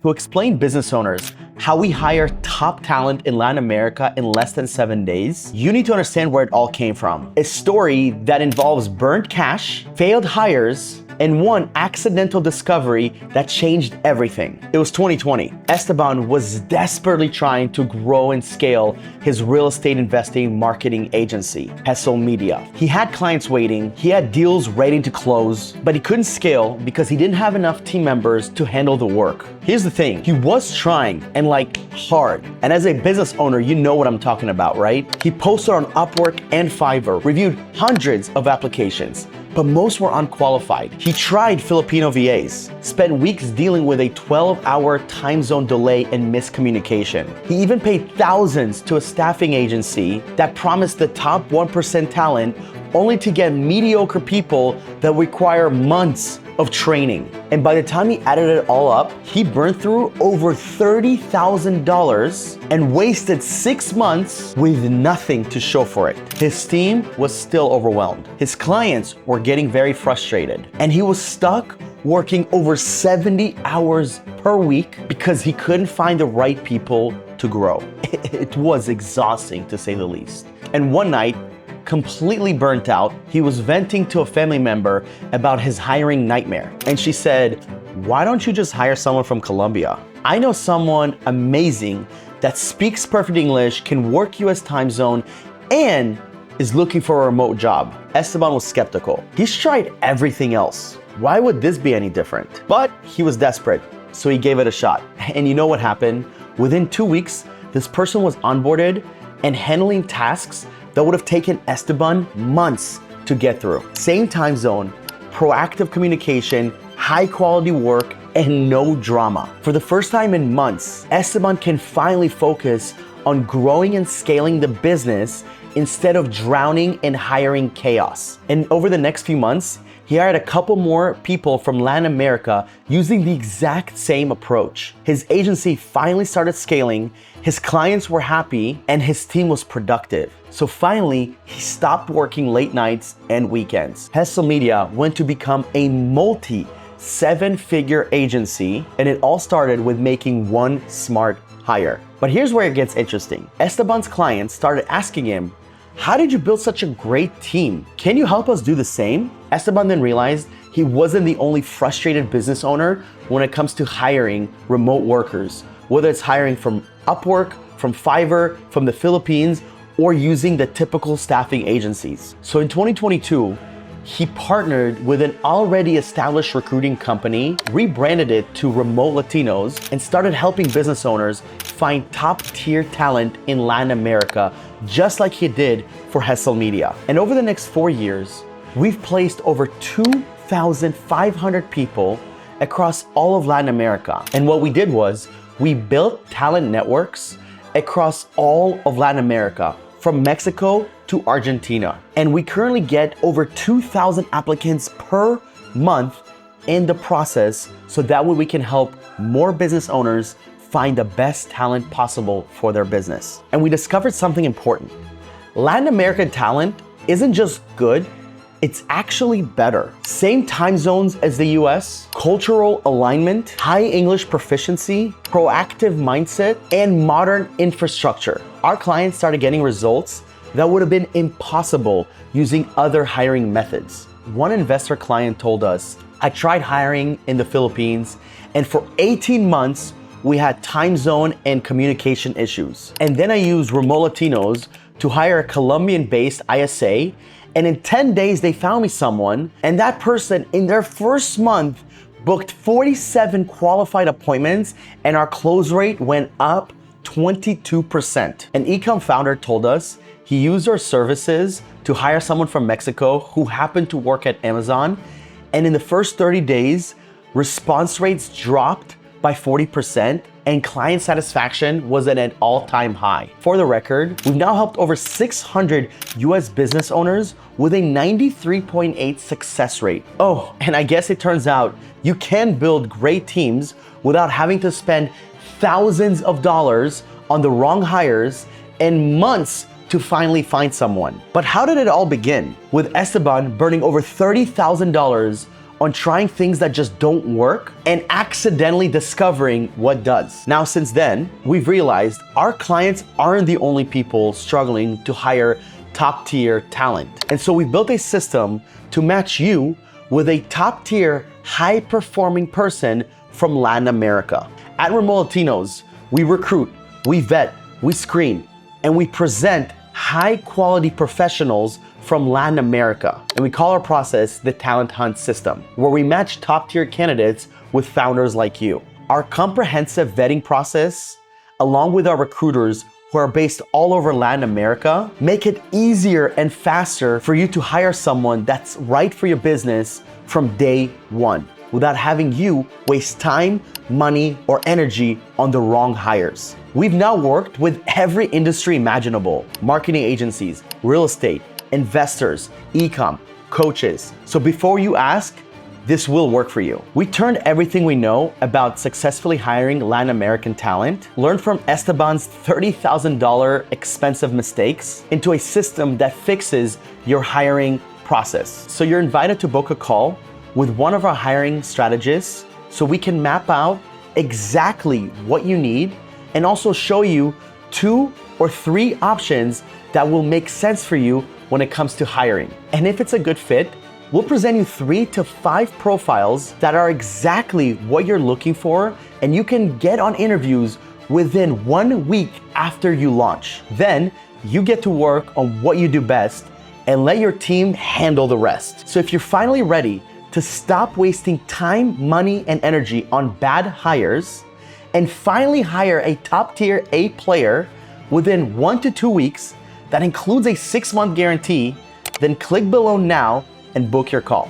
to explain business owners how we hire top talent in Latin America in less than 7 days, you need to understand where it all came from. A story that involves burnt cash, failed hires, and one accidental discovery that changed everything. It was 2020. Esteban was desperately trying to grow and scale his real estate investing marketing agency, Hustle Media. He had clients waiting, he had deals ready to close, but he couldn't scale because he didn't have enough team members to handle the work. Here's the thing, he was trying and hard. And as a business owner, you know what I'm talking about, right? He posted on Upwork and Fiverr, reviewed hundreds of applications, but most were unqualified. He tried Filipino VAs, spent weeks dealing with a 12-hour time zone delay and miscommunication. He even paid thousands to a staffing agency that promised the top 1% talent only to get mediocre people that require months of training. And by the time he added it all up, he burned through over $30,000 and wasted 6 months with nothing to show for it. His team was still overwhelmed. His clients were getting very frustrated, and he was stuck working over 70 hours per week because he couldn't find the right people to grow. It was exhausting, to say the least. And one night, completely burnt out, he was venting to a family member about his hiring nightmare. And she said, "Why don't you just hire someone from Colombia? I know someone amazing that speaks perfect English, can work US time zone, and is looking for a remote job." Esteban was skeptical. He's tried everything else. Why would this be any different? But he was desperate, so he gave it a shot. And you know what happened? Within 2 weeks, this person was onboarded and handling tasks that would have taken Esteban months to get through. Same time zone, proactive communication, high quality work, and no drama. For the first time in months, Esteban can finally focus on growing and scaling the business instead of drowning in hiring chaos. And over the next few months, he hired a couple more people from Latin America using the exact same approach. His agency finally started scaling, his clients were happy, and his team was productive. So finally, he stopped working late nights and weekends. Hustle Media went to become a multi-7-figure agency, and it all started with making one smart hire. But here's where it gets interesting. Esteban's clients started asking him, "How did you build such a great team? Can you help us do the same?" Esteban then realized he wasn't the only frustrated business owner when it comes to hiring remote workers, whether it's hiring from Upwork, from Fiverr, from the Philippines, or using the typical staffing agencies. So in 2022, he partnered with an already established recruiting company, rebranded it to Remote Latinos, and started helping business owners find top-tier talent in Latin America, just like he did for Hustle Media. And over the next 4 years, we've placed over 2,500 people across all of Latin America. And what we did was, we built talent networks across all of Latin America, from Mexico to Argentina. And we currently get over 2,000 applicants per month in the process, so that way we can help more business owners find the best talent possible for their business. And we discovered something important. Latin American talent isn't just good, it's actually better. Same time zones as the US, cultural alignment, high English proficiency, proactive mindset, and modern infrastructure. Our clients started getting results that would have been impossible using other hiring methods. One investor client told us, "I tried hiring in the Philippines, and for 18 months, we had time zone and communication issues. And then I used Remote Latinos to hire a Colombian-based ISA, and in 10 days, they found me someone, and that person, in their first month, booked 47 qualified appointments, and our close rate went up 22%. An e-com founder told us he used our services to hire someone from Mexico who happened to work at Amazon, and in the first 30 days, response rates dropped by 40%, and client satisfaction was at an all-time high. For the record, we've now helped over 600 US business owners with a 93.8 success rate. Oh, and I guess it turns out you can build great teams without having to spend thousands of dollars on the wrong hires and months to finally find someone. But how did it all begin? With Esteban burning over $30,000 on trying things that just don't work and accidentally discovering what does. Now, since then, we've realized our clients aren't the only people struggling to hire top tier talent. And so we've built a system to match you with a top tier, high performing person from Latin America. At Remote Latinos, we recruit, we vet, we screen, and we present high quality professionals from Latin America. And we call our process the Talent Hunt System, where we match top tier candidates with founders like you. Our comprehensive vetting process, along with our recruiters who are based all over Latin America, make it easier and faster for you to hire someone that's right for your business from day one, without having you waste time, money, or energy on the wrong hires. We've now worked with every industry imaginable: marketing agencies, real estate, investors, e-com, coaches. So before you ask, this will work for you. We turned everything we know about successfully hiring Latin American talent, learned from Esteban's $30,000 expensive mistakes, into a system that fixes your hiring process. So you're invited to book a call with one of our hiring strategists so we can map out exactly what you need and also show you 2 or 3 options that will make sense for you when it comes to hiring. And if it's a good fit, we'll present you 3 to 5 profiles that are exactly what you're looking for, and you can get on interviews within 1 week after you launch. Then you get to work on what you do best and let your team handle the rest. So if you're finally ready to stop wasting time, money, and energy on bad hires and finally hire a top tier A player within 1 to 2 weeks that includes a 6-month guarantee, then click below now and book your call.